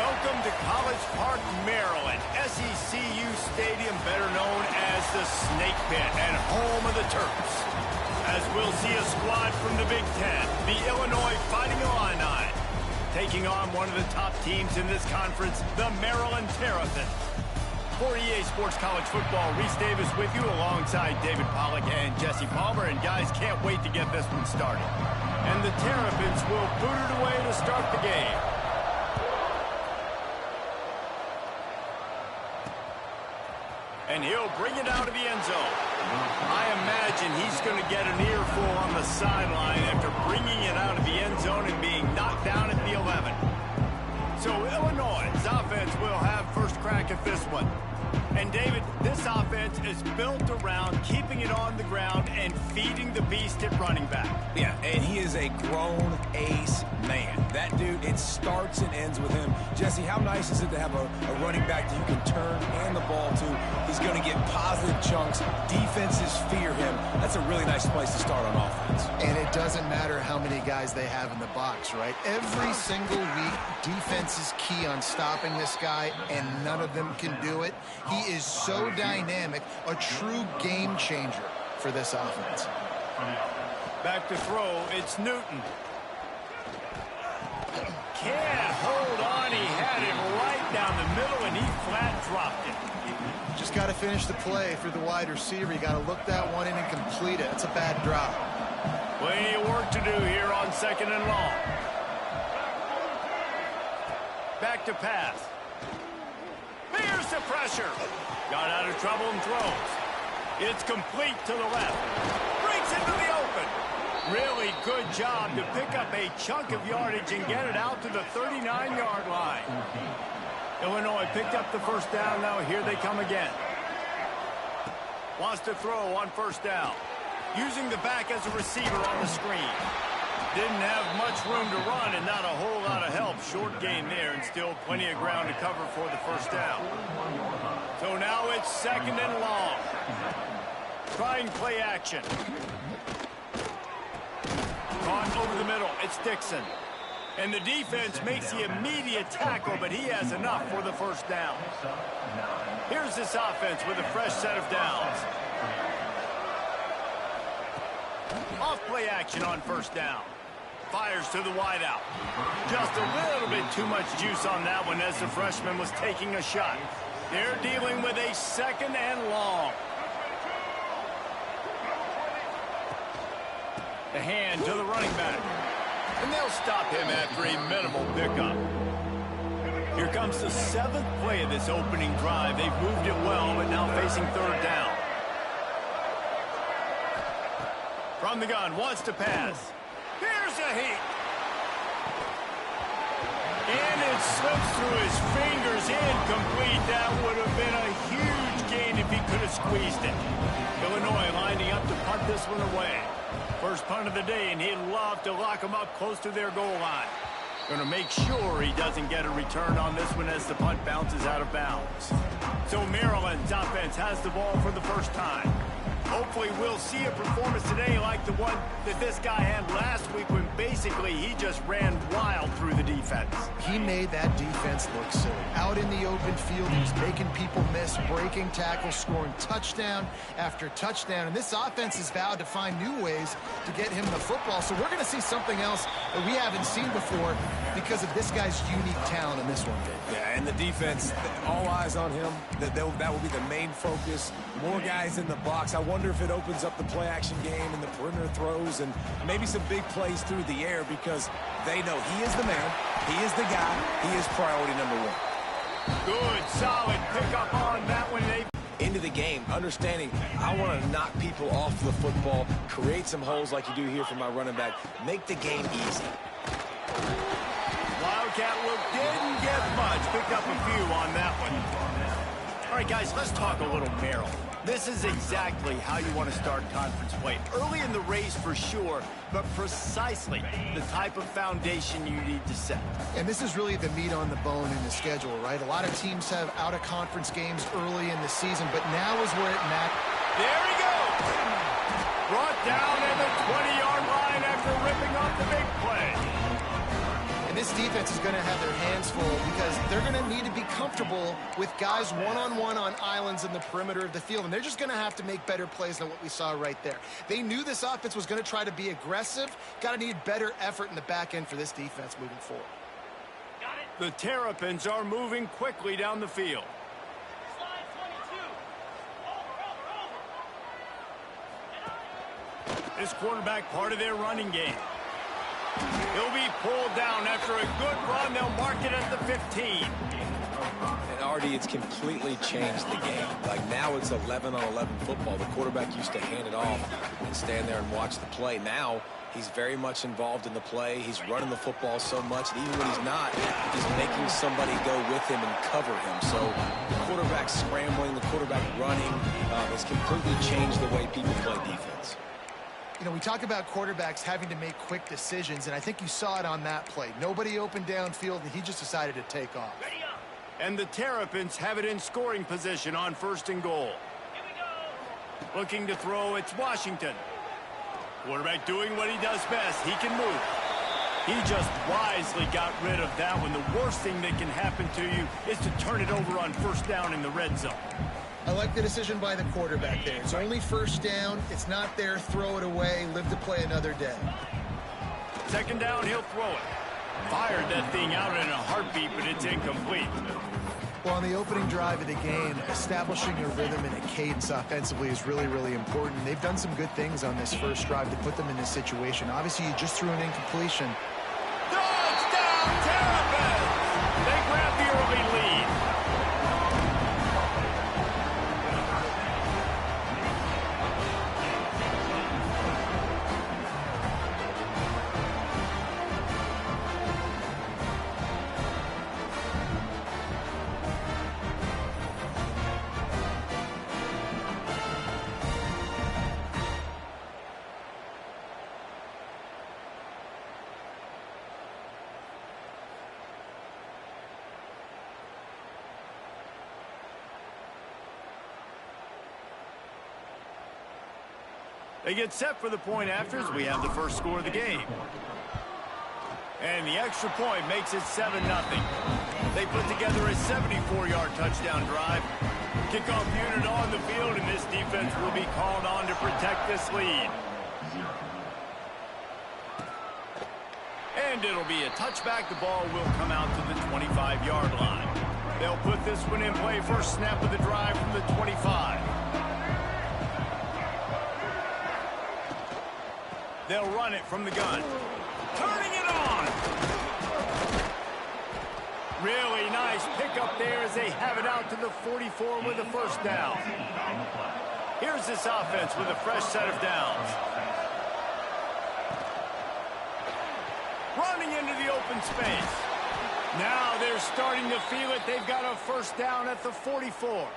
Welcome to College Park, Maryland, SECU Stadium, better known as the Snake Pit and home of the Terps. As we'll see a squad from the Big Ten, the Illinois Fighting Illini, taking on one of the top teams in this conference, the Maryland Terrapins. For EA Sports College Football, Reese Davis with you alongside David Pollack and Jesse Palmer. And guys, can't wait to get this one started. And the Terrapins will boot it away to start the game. And he'll bring it out of the end zone. I imagine he's going to get an earful on the sideline after bringing it out of the end zone and being knocked down at the 11. So Illinois' offense will have first crack at this one. And David, this offense is built around keeping it on the ground and feeding the beast at running back. Yeah, and he is a grown ace man. That dude, it starts and ends with him. Jesse, how nice is it to have a running back that you can turn and the ball to? He's going to get positive chunks. Defenses fear him. That's a really nice place to start on offense. And it doesn't matter how many guys they have in the box, right? Every single week, defense is key on stopping this guy, and none of them can do it. He is so dynamic, a true game changer for this offense. Back to throw, it's Newton. Can't hold on, he had him right down the middle, and he flat dropped it. Just got to finish the play for the wide receiver. You got to look that one in and complete it. It's a bad drop. Plenty of work to do here on 2nd and long. Back to pass. Here's the pressure. Got out of trouble and throws. It's complete to the left. Brings it to the open. Really good job to pick up a chunk of yardage and get it out to the 39-yard line. Illinois picked up the first down. Now here they come again. Wants to throw on first down. Using the back as a receiver on the screen. Didn't have much room to run and not a whole lot of help. Short gain there and still plenty of ground to cover for the first down. So now it's 2nd and long. Trying play action. Caught over the middle. It's Dixon. And the defense makes the immediate tackle, but he has enough for the first down. Here's this offense with a fresh set of downs. Off play action on first down. Fires to the wideout. Just a little bit too much juice on that one as the freshman was taking a shot. They're dealing with a 2nd and long. The hand to the running back. And they'll stop him after a minimal pickup. Here comes the 7th play of this opening drive. They've moved it well, but now facing 3rd down. From the gun, wants to pass. Here's a heat. And it slips through his fingers, incomplete. That would have been a huge gain if he could have squeezed it. Illinois lining up to punt this one away. First punt of the day, and he'd love to lock him up close to their goal line. Going to make sure he doesn't get a return on this one as the punt bounces out of bounds. So Maryland's offense has the ball for the first time. Hopefully we'll see a performance today like the one that this guy had last week when basically he just ran wild through the defense. He made that defense look silly. Out in the open field, he was making people miss, breaking tackles, scoring touchdown after touchdown. And this offense has vowed to find new ways to get him the football. So we're going to see something else that we haven't seen before because of this guy's unique talent in this one. Yeah, and the defense, all eyes on him. That will be the main focus. More guys in the box. I wonder if it opens up the play-action game and the perimeter throws and maybe some big plays through the air because they know he is the man, he is the guy, he is priority number 1. Good, solid pickup on that one. Into the game, understanding I want to knock people off the football, create some holes like you do here for my running back, make the game easy. Wildcat look didn't get much. Picked up a few on that one. All right, guys, let's talk a little Maryland. This is exactly how you want to start conference play. Early in the race for sure, but precisely the type of foundation you need to set. And this is really the meat on the bone in the schedule, right? A lot of teams have out-of-conference games early in the season, but now is where it matters. There he goes! Brought down at the 20-yard line after ripping off the big play. And this defense is going to have their hands full because they're going to need to be comfortable with guys one-on-one on islands in the perimeter of the field, and they're just going to have to make better plays than what we saw right there. They knew this offense was going to try to be aggressive. Got to need better effort in the back end for this defense moving forward. The Terrapins are moving quickly down the field. This quarterback part of their running game. He'll be pulled down after a good run. They'll mark it at the 15. And Artie, it's completely changed the game. Like now it's 11-on-11 football. The quarterback used to hand it off and stand there and watch the play. Now he's very much involved in the play. He's running the football so much, and even when he's not, he's making somebody go with him and cover him. So the quarterback scrambling, the quarterback running has completely changed the way people play defense. You know, we talk about quarterbacks having to make quick decisions, and I think you saw it on that play. Nobody open downfield, and he just decided to take off. And the Terrapins have it in scoring position on 1st and goal. Looking to throw, it's Washington. Quarterback doing what he does best. He can move. He just wisely got rid of that one. The worst thing that can happen to you is to turn it over on 1st down in the red zone. I like the decision by the quarterback there. It's only 1st down. It's not there. Throw it away. Live to play another day. 2nd down, he'll throw it. Fired that thing out in a heartbeat, but it's incomplete. Well, on the opening drive of the game, establishing a rhythm and a cadence offensively is really, really important. They've done some good things on this first drive to put them in this situation. Obviously, you just threw an incompletion. Touchdown, Terrapins! They grab the early lead. They get set for the point after as we have the first score of the game. And the extra point makes it 7-0. They put together a 74-yard touchdown drive. Kickoff unit on the field, and this defense will be called on to protect this lead. And it'll be a touchback. The ball will come out to the 25-yard line. They'll put this one in play. First snap of the drive from the 25. They'll run it from the gun. Turning it on. Really nice pickup there as they have it out to the 44 with a 1st down. Here's this offense with a fresh set of downs. Running into the open space. Now they're starting to feel it. They've got a 1st down at the 44.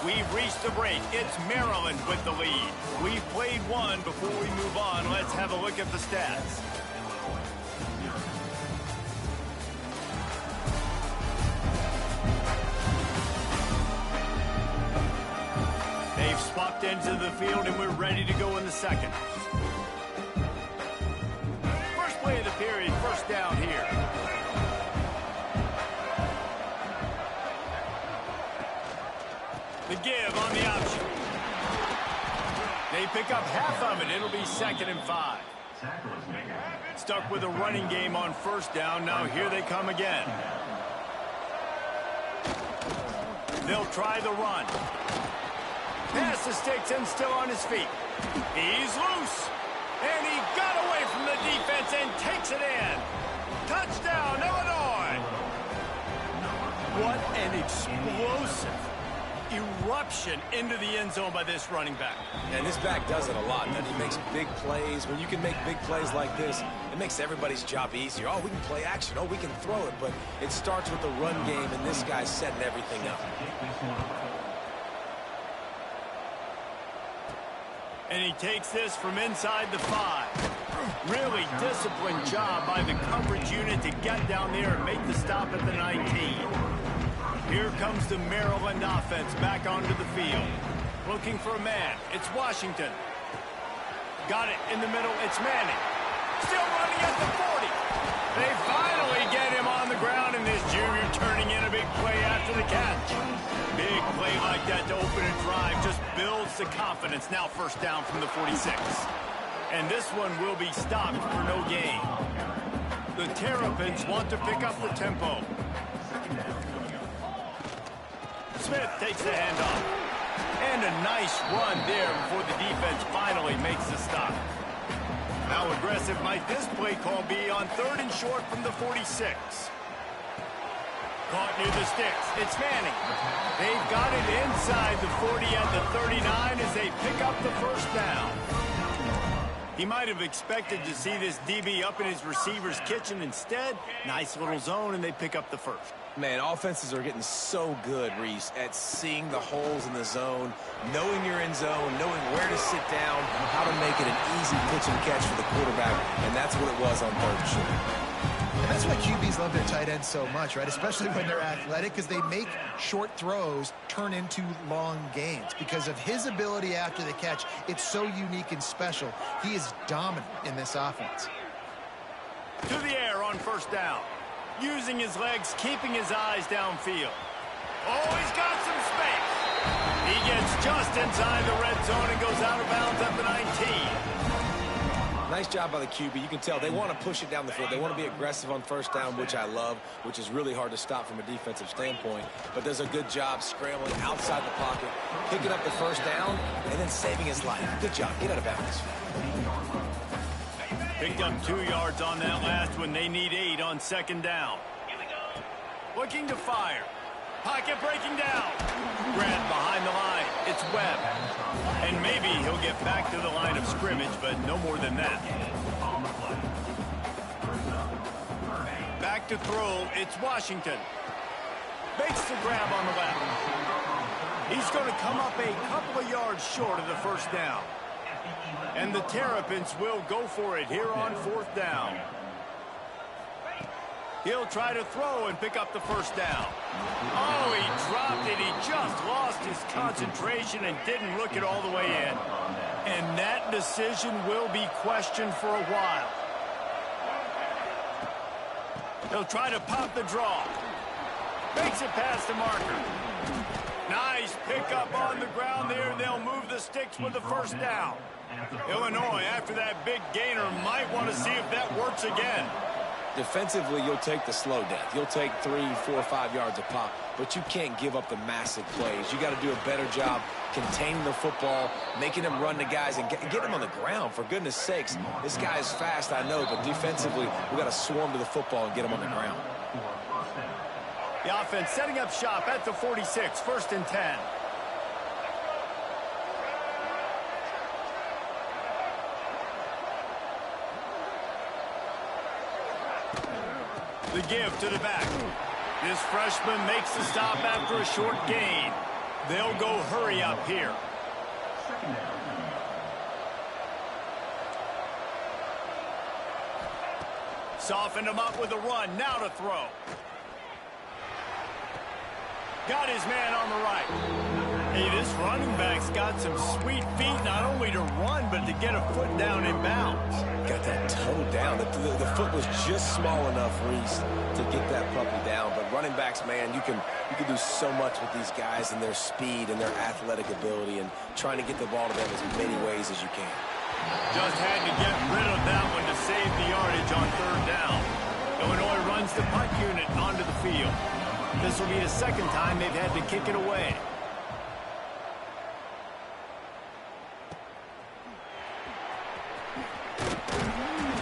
We've reached the break. It's Maryland with the lead. We've played one. Before we move on, let's have a look at the stats. They've swapped into the field, and we're ready to go in the second. First play of the period, 1st down here. The give on the option. They pick up half of it. It'll be 2nd and 5. Stuck with a running game on first down. Now here they come again. They'll try the run. Pass the sticks and still on his feet. He's loose. And he got away from the defense and takes it in. Touchdown, Illinois. What an explosive eruption into the end zone by this running back. And this back does it a lot. And he makes big plays. When you can make big plays like this, it makes everybody's job easier. Oh, we can play action. Oh, we can throw it. But it starts with the run game, and this guy's setting everything up. And he takes this from inside the 5. Really disciplined job by the coverage unit to get down there and make the stop at the 19. Here comes the Maryland offense back onto the field. Looking for a man. It's Washington. Got it in the middle. It's Manning. Still running at the 40. They finally get him on the ground, and this junior turning in a big play after the catch. Big play like that to open a drive just builds the confidence. Now first down from the 46. And this one will be stopped for no gain. The Terrapins want to pick up the tempo. Smith takes the handoff. And a nice run there before the defense finally makes the stop. How aggressive might this play call be on 3rd and short from the 46? Caught near the sticks. It's Manning. They've got it inside the 40 at the 39 as they pick up the first down. He might have expected to see this DB up in his receiver's kitchen. Instead, nice little zone, and they pick up the first. Man, offenses are getting so good, Reese, at seeing the holes in the zone, knowing your end zone, knowing where to sit down, how to make it an easy pitch and catch for the quarterback, and that's what it was on 3rd and short. And that's why QBs love their tight ends so much, right? Especially when they're athletic, because they make short throws turn into long gains. Because of his ability after the catch, it's so unique and special. He is dominant in this offense. To the air on first down. Using his legs, keeping his eyes downfield. Oh, he's got some space. He gets just inside the red zone and goes out of bounds at the 19. Nice job by the QB. You can tell they want to push it down the field. They want to be aggressive on first down, which I love, which is really hard to stop from a defensive standpoint. But does a good job scrambling outside the pocket, picking up the first down, and then saving his life. Good job. Get out of bounds. Picked up 2 yards on that last one. They need 8 on 2nd down. Looking to fire. Pocket breaking down. Grant behind the line. It's Webb. And maybe he'll get back to the line of scrimmage, but no more than that. Back to throw. It's Washington. Makes the grab on the left. He's going to come up a couple of yards short of the first down. And the Terrapins will go for it here on 4th down. He'll try to throw and pick up the first down. Oh, he dropped it. He just lost his concentration and didn't look it all the way in. And that decision will be questioned for a while. He'll try to pop the draw. Makes it past the marker. Nice pickup on the ground there. They'll move the sticks with the first down. Illinois, after that big gainer, might want to see if that works again. Defensively, you'll take the slow death. You'll take 3, 4, 5 yards a pop, but you can't give up the massive plays. You got to do a better job containing the football, making them run the guys, and get them on the ground. For goodness sakes, this guy is fast, I know, but defensively, we got to swarm to the football and get him on the ground. The offense setting up shop at the 46, 1st and 10. The give to the back. This freshman makes the stop after a short gain. They'll go hurry up here. Softened him up with a run. Now to throw. Got his man on the right. Hey, this running back's got some sweet feet, not only to run, but to get a foot down in bounds. Got that toe down. The foot was just small enough, Reese, to get that puppy down. But running backs, man, you can do so much with these guys and their speed and their athletic ability and trying to get the ball to them as many ways as you can. Just had to get rid of that one to save the yardage on third down. Illinois runs the punt unit onto the field. This will be the second time they've had to kick it away.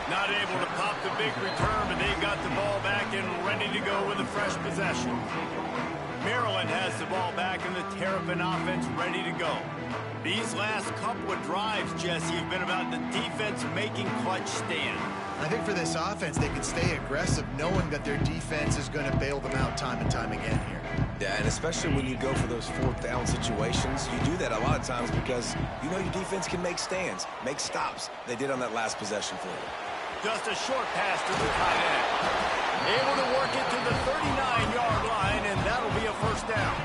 Not able to pop the big return, but they got the ball back and ready to go with a fresh possession. Maryland has the ball back and the Terrapin offense ready to go. These last couple of drives, Jesse, have been about the defense making clutch stand. I think for this offense, they can stay aggressive knowing that their defense is going to bail them out time and time again here. Yeah, and especially when you go for those fourth down situations, you do that a lot of times because you know your defense can make stands, make stops. They did on that last possession for you. Just a short pass to the tight end. Able to work it to the 39-yard line, and that'll be a first down.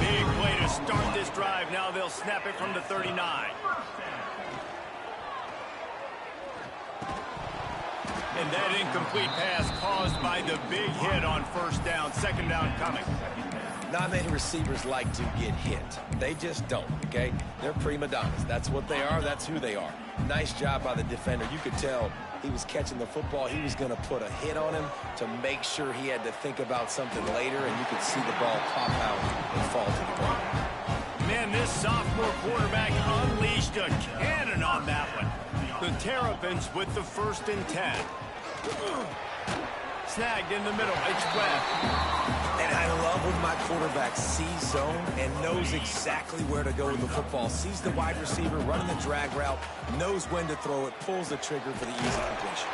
Big play to start this drive. Now they'll snap it from the 39. And that incomplete pass caused by the big hit on first down. Second down coming. Not many receivers like to get hit. They just don't, okay? They're prima donnas. That's what they are. That's who they are. Nice job by the defender. You could tell he was catching the football. He was going to put a hit on him to make sure he had to think about something later, and you could see the ball pop out and fall to the ground. Man, this sophomore quarterback unleashed a cannon on that one. The Terrapins with the 1st and 10. Snagged in the middle. It's Webb. And I love when my quarterback sees zone and knows exactly where to go with the football. Sees the wide receiver running the drag route, knows when to throw it, pulls the trigger for the easy completion.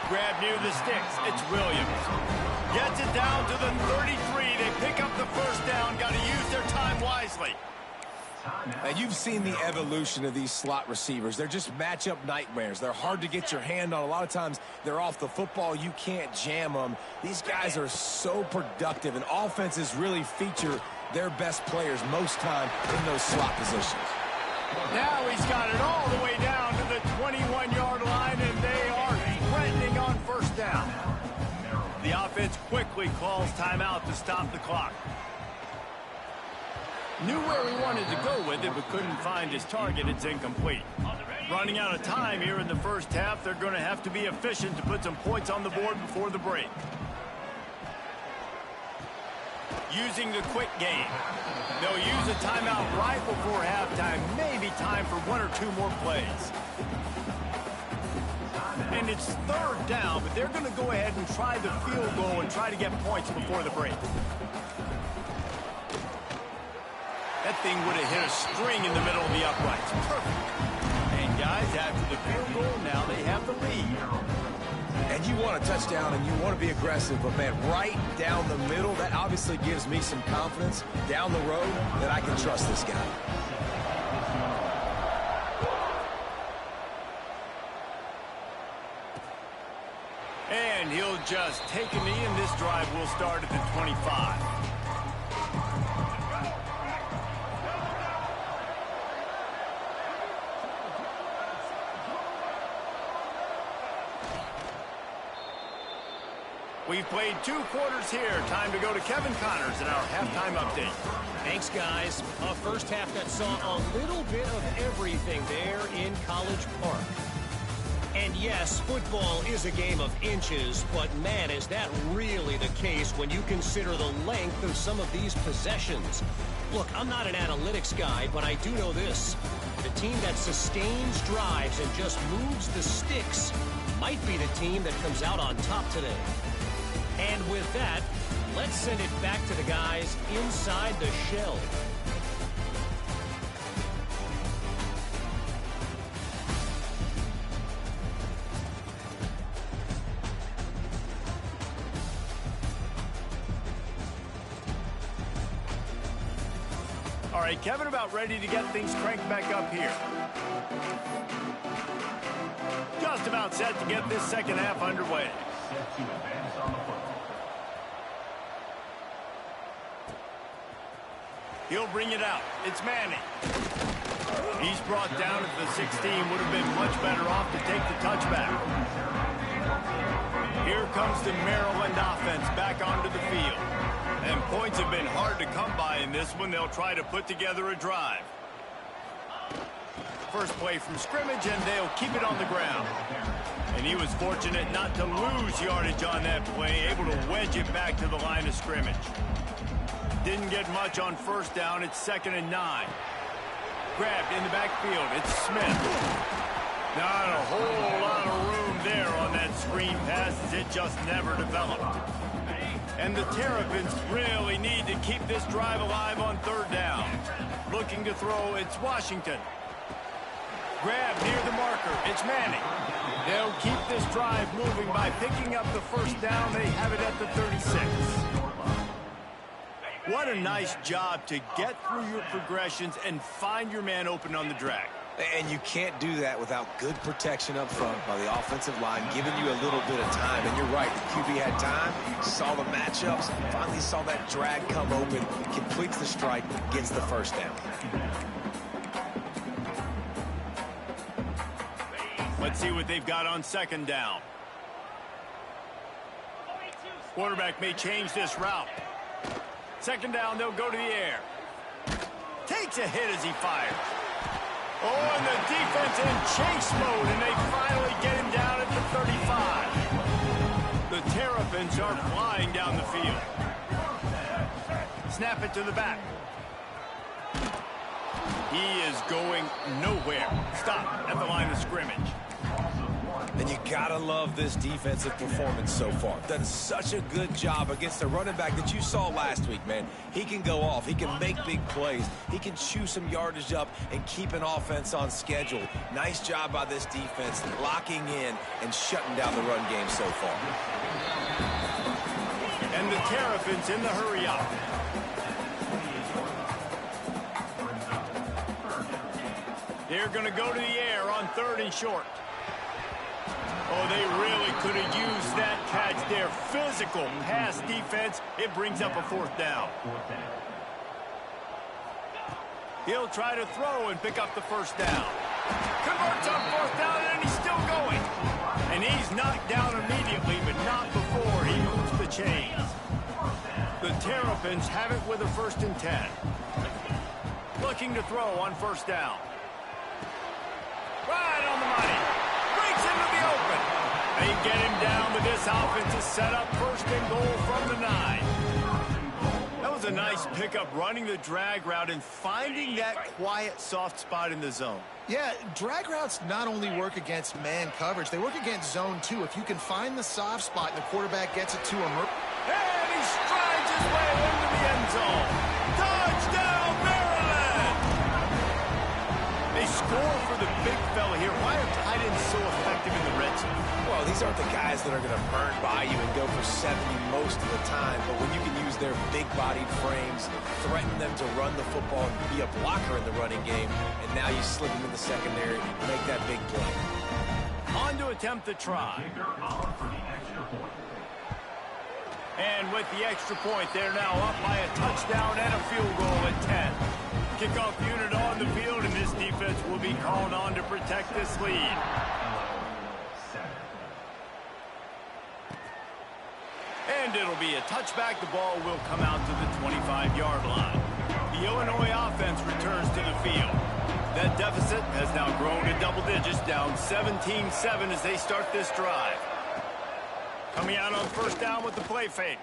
Grab near the sticks. It's Williams. Gets it down to the 33. They pick up the first down. Got to use their time wisely. And you've seen the evolution of these slot receivers. They're just matchup nightmares. They're hard to get your hand on. A lot of times they're off the football. You can't jam them. These guys are so productive, and offenses really feature their best players most time in those slot positions. Now he's got it all the way down to the 21-yard line, and they are threatening on first down. The offense quickly calls timeout to stop the clock. Knew where he wanted to go with it, but couldn't find his target. It's incomplete. Running out of time here in the first half. They're going to have to be efficient to put some points on the board before the break. Using the quick game. They'll use a timeout right before halftime. Maybe time for 1 or 2 more plays. And it's third down, but they're going to go ahead and try the field goal and try to get points before the break. That thing would have hit a string in the middle of the uprights. Perfect. And guys, after the field goal, now they have the lead. And you want a touchdown and you want to be aggressive, but man, right down the middle, that obviously gives me some confidence down the road that I can trust this guy. And he'll just take a knee, and this drive will start at the 25. We've played 2 quarters here. Time to go to Kevin Connors in our halftime update. Thanks, guys. A first half that saw a little bit of everything there in College Park. And yes, football is a game of inches, but man, is that really the case when you consider the length of some of these possessions. Look, I'm not an analytics guy, but I do know this. The team that sustains drives and just moves the sticks might be the team that comes out on top today. And with that, let's send it back to the guys inside the shell. All right, Kevin, about ready to get things cranked back up here. Just about set to get this second half underway. He'll bring it out. It's Manning. He's brought down at the 16. Would have been much better off to take the touchback. Here comes the Maryland offense back onto the field. And points have been hard to come by in this one. They'll try to put together a drive. first play from scrimmage, and they'll keep it on the ground. And he was fortunate not to lose yardage on that play, able to wedge it back to the line of scrimmage. Didn't get much on first down. It's 2nd and 9. Grabbed in the backfield. It's Smith. Not a whole lot of room there on that screen pass, as it just never developed. And the Terrapins really need to keep this drive alive on 3rd down. Looking to throw, it's Washington. Grab near the marker, it's Manning. They'll keep this drive moving by picking up the first down. They have it at the 36. What a nice job to get through your progressions and find your man open on the drag. And you can't do that without good protection up front by the offensive line, giving you a little bit of time. And you're right, the QB had time, saw the matchups, finally saw that drag come open, completes the strike, gets the first down. Let's see what they've got on 2nd down. Quarterback may change this route. 2nd down, they'll go to the air. Takes a hit as he fires. Oh, and the defense in chase mode, and they finally get him down at the 35. The Terrapins are flying down the field. Snap it to the back. He is going nowhere. Stop at the line of scrimmage. And you gotta love this defensive performance so far. Done such a good job against the running back that you saw last week, man. He can go off. He can make big plays. He can chew some yardage up and keep an offense on schedule. Nice job by this defense locking in and shutting down the run game so far. And the Terrapins in the hurry up. They're going to go to the air on 3rd and short. Oh, they really could have used that catch there. Physical pass defense. It brings up a 4th down. He'll try to throw and pick up the first down. Converts on 4th down, and he's still going. And he's knocked down immediately, but not before he moves the chains. The Terrapins have it with a 1st and 10. Looking to throw on 1st down. Right on the money. Breaks into the open. They get him down, but this offense is set up 1st and goal from the 9. That was a nice pickup, running the drag route and finding that quiet, soft spot in the zone. Yeah, drag routes not only work against man coverage, they work against zone too. If you can find the soft spot and the quarterback gets it to him. And he strides his way into the end zone. Touchdown, Maryland! They score for the big fella here. Why are tight ends so effective in the red zone? Well, these aren't the guys that are going to burn by you and go for 70 most of the time, but when you can use their big-bodied frames, threaten them to run the football and be a blocker in the running game, and now you slip them in the secondary, make that big play. On to attempt the try. And with the extra point, they're now up by a touchdown and a field goal at 10. Kickoff unit on the field, and this defense will be called on to protect this lead. And it'll be a touchback. The ball will come out to the 25-yard line. The Illinois offense returns to the field. That deficit has now grown to double digits, down 17-7 as they start this drive. Coming out on 1st down with the play fake.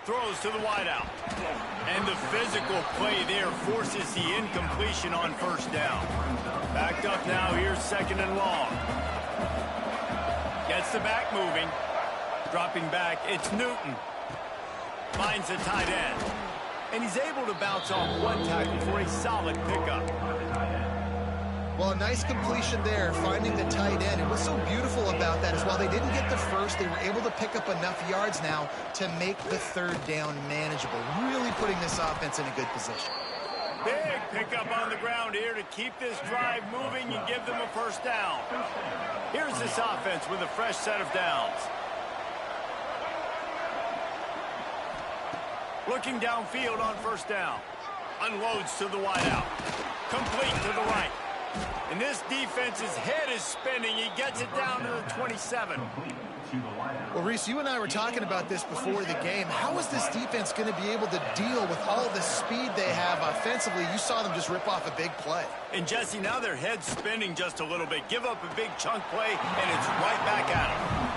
Throws to the wideout. And the physical play there forces the incompletion on 1st down. Backed up now, here's 2nd and long. Gets the back moving. Dropping back, it's Newton. Finds a tight end. And he's able to bounce off one tackle for a solid pickup. Well, a nice completion there, finding the tight end. And what's so beautiful about that is while they didn't get the first, they were able to pick up enough yards now to make the 3rd down manageable. Really putting this offense in a good position. Big pickup on the ground here to keep this drive moving and give them a 1st down. Here's this offense with a fresh set of downs. Looking downfield on 1st down. Unloads to the wideout. Complete to the right. And And this defense's head is spinning. He gets it down to the 27. Well, Reese, you and I were talking about this before the game. How is this defense going to be able to deal with all the speed they have offensively? You saw them just rip off a big play. And, Jesse, now their head's spinning just a little bit. Give up a big chunk play, and it's right back at them.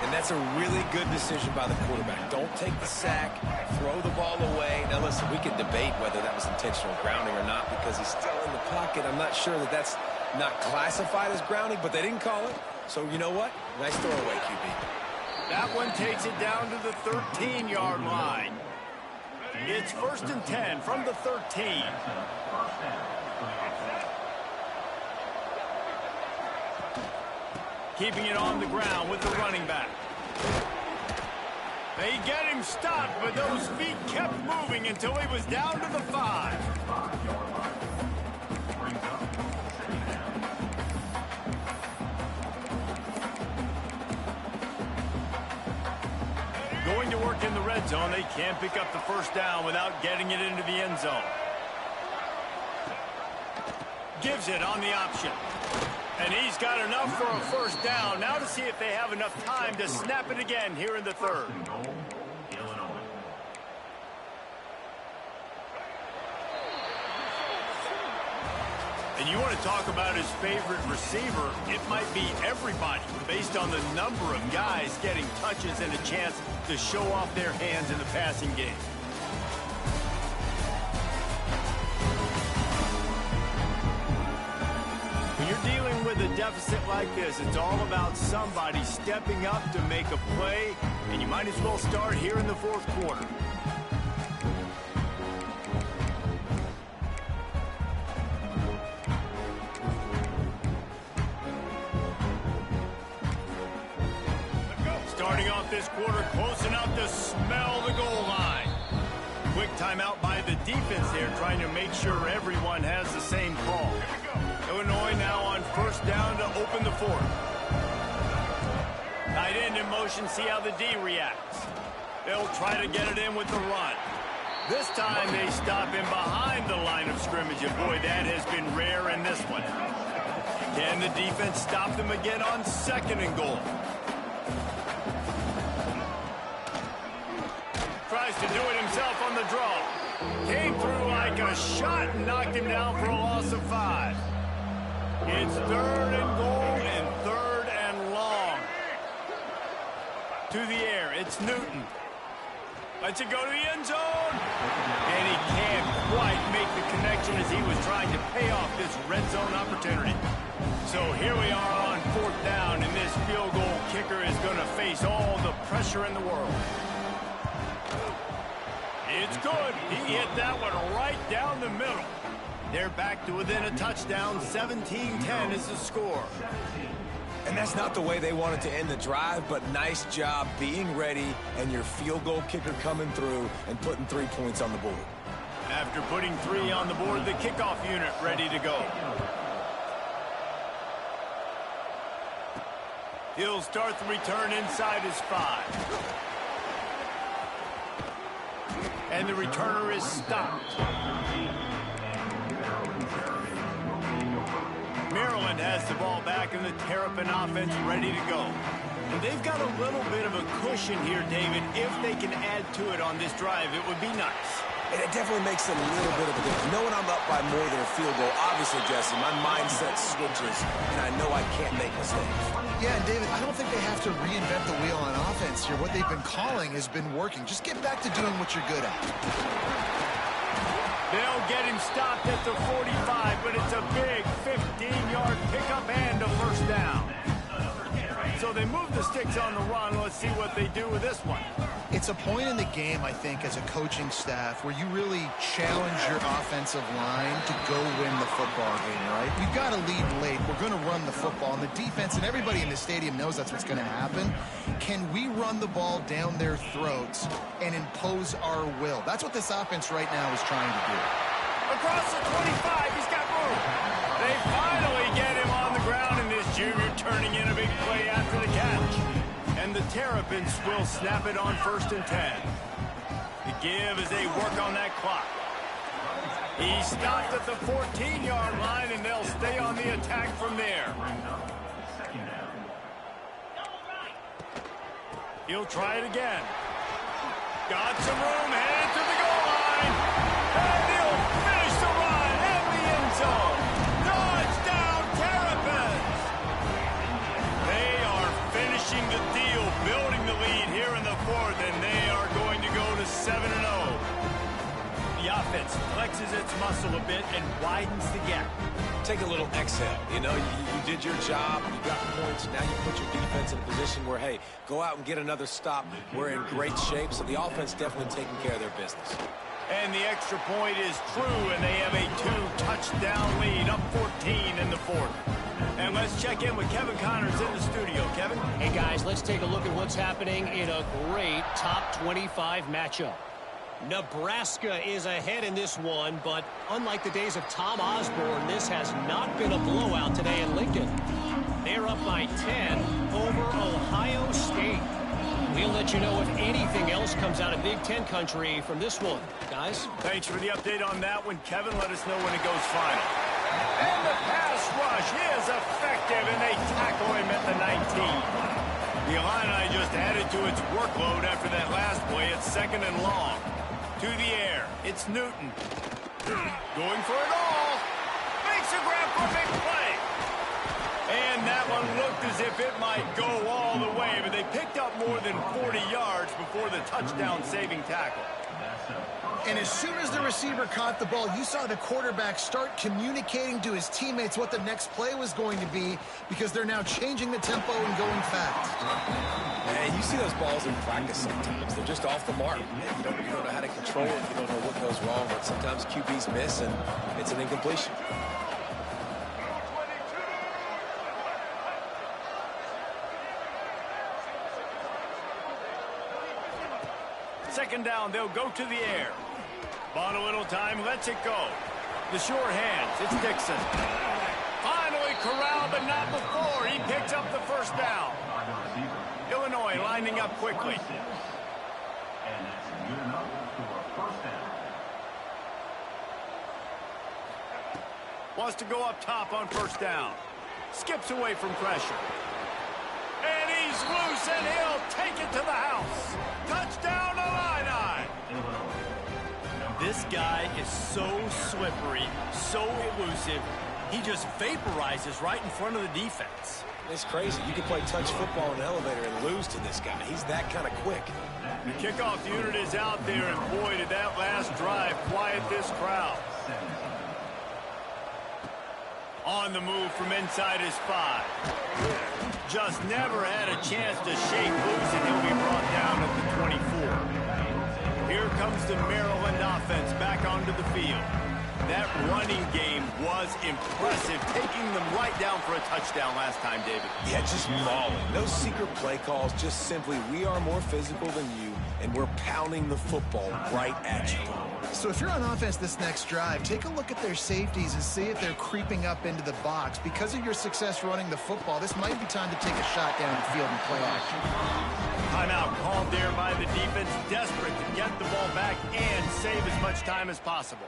And that's a really good decision by the quarterback. Don't take the sack, throw the ball away. Now, listen, we can debate whether that was intentional grounding or not because he's still in the pocket. I'm not sure that that's not classified as grounding, but they didn't call it. So, you know what? Nice throwaway, QB. That one takes it down to the 13-yard line. It's 1st and 10 from the 13. Keeping it on the ground with the running back. They get him stopped, but those feet kept moving until he was down to the 5. Going to work in the red zone. They can't pick up the first down without getting it into the end zone. Gives it on the option. And he's got enough for a first down. Now to see if they have enough time to snap it again here in the 3rd. And you want to talk about his favorite receiver, it might be everybody based on the number of guys getting touches and a chance to show off their hands in the passing game. When you're dealing with a deficit like this, it's all about somebody stepping up to make a play, and you might as well start here in the 4th quarter. Starting off this quarter close enough to smell the goal line. Quick timeout by the defense there, trying to make sure everyone has the same call. Illinois now on 1st down to open the 4th. Tight end in motion, see how the D reacts. They'll try to get it in with the run. This time they stop him behind the line of scrimmage, and boy, that has been rare in this one. Can the defense stop them again on 2nd and goal? Tries to do it himself on the draw. Came through like a shot and knocked him down for a loss of 5. It's 3rd and goal and 3rd and long. To the air, it's Newton. Lets it go to the end zone. And he can't quite make the connection as he was trying to pay off this red zone opportunity. So here we are on 4th down, and this field goal kicker is going to face all the pressure in the world. It's good. He hit that one right down the middle. They're back to within a touchdown. 17-10 is the score. And that's not the way they wanted to end the drive, but nice job being ready and your field goal kicker coming through and putting 3 points on the board. After putting 3 on the board, the kickoff unit ready to go. He'll start the return inside his 5. And the returner is stopped. Maryland has the ball back in the Terrapin offense ready to go. And they've got a little bit of a cushion here, David. If they can add to it on this drive, it would be nice. And it definitely makes a little bit of a difference. Knowing I'm up by more than a field goal, obviously, Jesse, my mindset switches, and I know I can't make mistakes. Yeah, and David, I don't think they have to reinvent the wheel on offense here. What they've been calling has been working. Just get back to doing what you're good at. They'll get him stopped at the 45, but it's a big 15-yard pickup and a first down. So they move the sticks on the run. Let's see what they do with this one. It's a point in the game, I think, as a coaching staff where you really challenge your offensive line to go win the football game, right? We've got to lead late. We're going to run the football. And the defense and everybody in the stadium knows that's what's going to happen. Can we run the ball down their throats and impose our will? That's what this offense right now is trying to do. Across the 25, he's got room. They finally get him on the ground, and this junior turning in a big play after the catch. And the Terrapins will snap it on 1st and 10. The give as they work on that clock. He stopped at the 14-yard line, and they'll stay on the attack from there. He'll try it again. Got some room, headed to the goal line. And he'll finish the run in the end zone. Touchdown, Terrapins! They are finishing the deal, building the lead here in the fourth, and they are going to go to 7-0. The offense flexes its muscle a bit and widens the gap. Take a little exhale. You know, you did your job. You got points. Now you put your defense in a position where, hey, go out and get another stop. We're in great shape, so the offense definitely taking care of their business. And the extra point is true, and they have a 2-touchdown lead, up 14 in the fourth. And let's check in with Kevin Connors in the studio. Kevin? Hey, guys, let's take a look at what's happening in a great top 25 matchup. Nebraska is ahead in this one, but unlike the days of Tom Osborne, this has not been a blowout today in Lincoln. They're up by 10 over Ohio State. We'll let you know if anything else comes out of Big Ten country from this one. Guys? Thanks for the update on that one, Kevin. Let us know when it goes final. And the pass rush is effective, and they tackle him at the 19. The Illini just added to its workload after that last play. It's 2nd and long. To the air, it's Newton. Going for it all. Makes a grab for a big play. And that one looked as if it might go all the way, but they picked up more than 40 yards before the touchdown-saving tackle. And as soon as the receiver caught the ball, you saw the quarterback start communicating to his teammates what the next play was going to be, because they're now changing the tempo and going fast. Man, you see those balls in practice sometimes. They're just off the mark. You don't know how to control it. You don't know what goes wrong, but sometimes QBs miss, and it's an incompletion. Second down, they'll go to the air. Bought a little time, lets it go. The short hands, it's Dixon. Finally corralled, but not before. He picks up the first down. Illinois lining up quickly. Wants to go up top on first down. Skips away from pressure. And he's loose, and he'll take it to the house. Touchdown, Illini! This guy is so slippery, so elusive. He just vaporizes right in front of the defense. It's crazy. You can play touch football in an elevator and lose to this guy. He's that kind of quick. The kickoff unit is out there, and boy, did that last drive quiet this crowd. On the move from inside his 5. Just never had a chance to shake loose, and he'll be brought down at the 24. Here comes the Maryland offense back onto the field. That running game was impressive, taking them right down for a touchdown last time, David. Yeah, just mauling. No secret play calls, just simply, we are more physical than you, and we're pounding the football right at you. So if you're on offense this next drive, take a look at their safeties and see if they're creeping up into the box. Because of your success running the football, this might be time to take a shot down the field and play action. Timeout called there by the defense, desperate to get the ball back and save as much time as possible.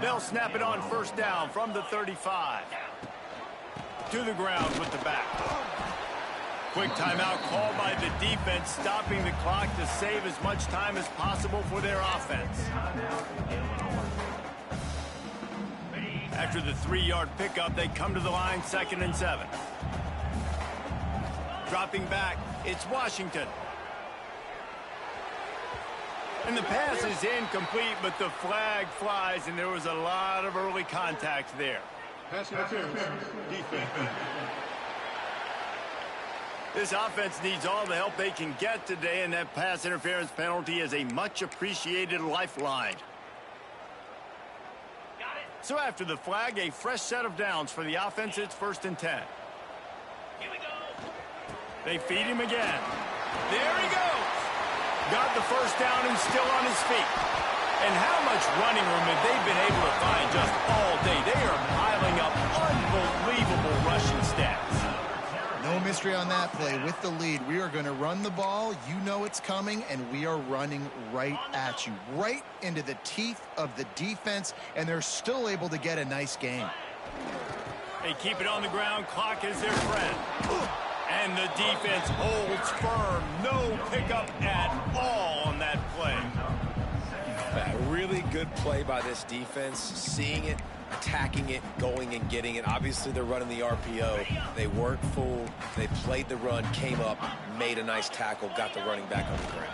They'll snap it on first down from the 35. To the ground with the back. Quick timeout called by the defense, stopping the clock to save as much time as possible for their offense. After the 3-yard pickup, they come to the line, 2nd and 7. Dropping back, it's Washington. And the pass is incomplete, but the flag flies, and there was a lot of early contact there. Pass interference, defense. This offense needs all the help they can get today, and that pass interference penalty is a much-appreciated lifeline. So after the flag, a fresh set of downs for the offense. It's 1st and 10. Here we go. They feed him again. There he goes. Got the first down and still on his feet. And how much running room have they been able to find just all day? They are piling up unbelievable rushing stats. No chemistry on that play with the lead. We are going to run the ball. You know it's coming, and we are running right at you, right into the teeth of the defense, and they're still able to get a nice game. They keep it on the ground. Clock is their friend. And the defense holds firm. No pickup at all on that play. A really good play by this defense, seeing it, attacking it, going and getting it. Obviously, they're running the RPO. They weren't fooled. They played the run, came up, made a nice tackle, got the running back on the ground.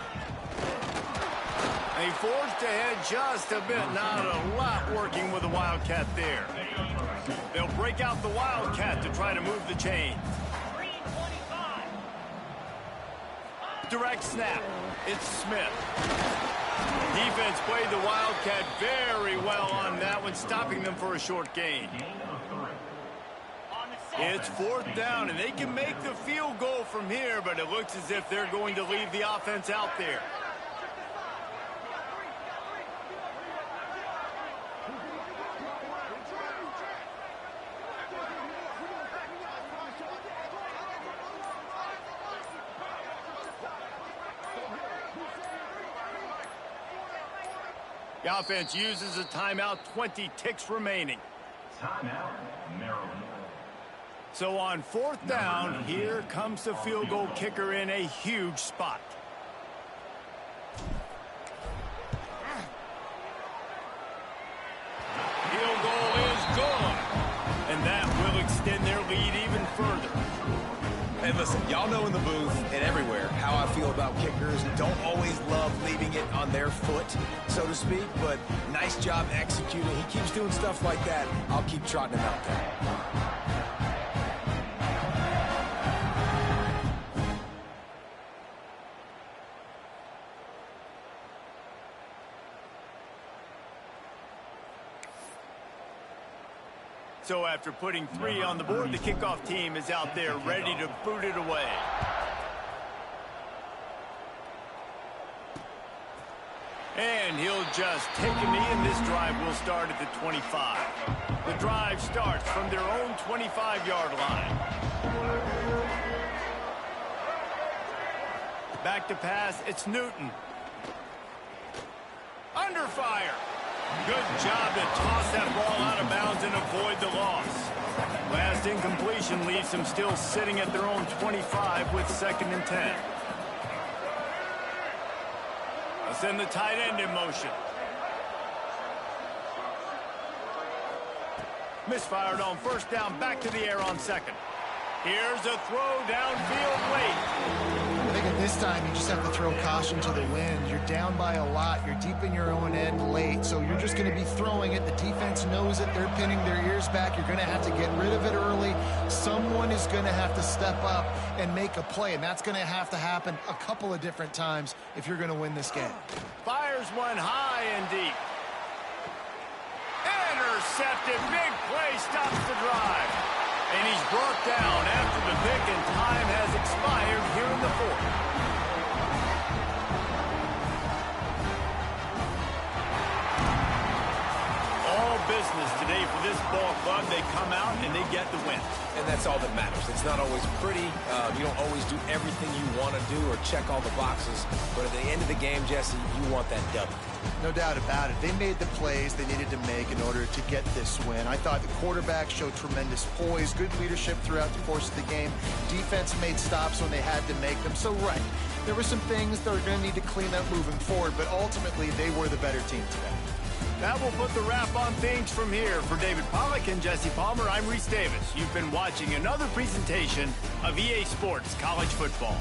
They forced ahead just a bit. Not a lot working with the Wildcat there. They'll break out the Wildcat to try to move the chain. Direct snap. It's Smith. Defense played the Wildcat very well on that one, stopping them for a short gain. It's 4th down, and they can make the field goal from here, but it looks as if they're going to leave the offense out there. The offense uses a timeout, 20 ticks remaining. Timeout, Maryland. So on 4th down, here comes the field goal kicker in a huge spot. Field goal is good. And that will extend their lead even further. And listen, y'all know in the booth and everywhere how I feel about kickers. Don't always love leaving it on their foot, so to speak, but nice job executing. He keeps doing stuff like that. I'll keep trotting him out there. So after putting 3 on the board, the kickoff team is out there ready to boot it away. And he'll just take a knee, and this drive will start at the 25. The drive starts from their own 25-yard line. Back to pass, it's Newton. Under fire. Good job to toss that ball out of bounds and avoid the loss. Last incompletion leaves them still sitting at their own 25 with 2nd and 10. They'll send the tight end in motion. Misfired on 1st down, back to the air on 2nd. Here's a throw downfield late. I think at this time you just have to throw caution to the wind. You're down by a lot. You're deep in your own end late, so you're just going to be throwing it. The defense knows it. They're pinning their ears back. You're going to have to get rid of it early. Someone is going to have to step up and make a play, and that's going to have to happen a couple of different times if you're going to win this game. Fires one high and deep. Intercepted. Big play stops the drive. And he's brought down after the pick, and time has expired here in the 4th. All business today for this ball club. They come out and they get the win. And that's all that matters. It's not always pretty. You don't always do everything you want to do or check all the boxes. But at the end of the game, Jesse, you want that W. No doubt about it. They made the plays they needed to make in order to get this win. I thought the quarterback showed tremendous poise, good leadership throughout the course of the game. Defense made stops when they had to make them. So, right, there were some things that are going to need to clean up moving forward, but ultimately they were the better team today. That will put the wrap on things from here. For David Pollack and Jesse Palmer, I'm Reese Davis. You've been watching another presentation of EA Sports College Football.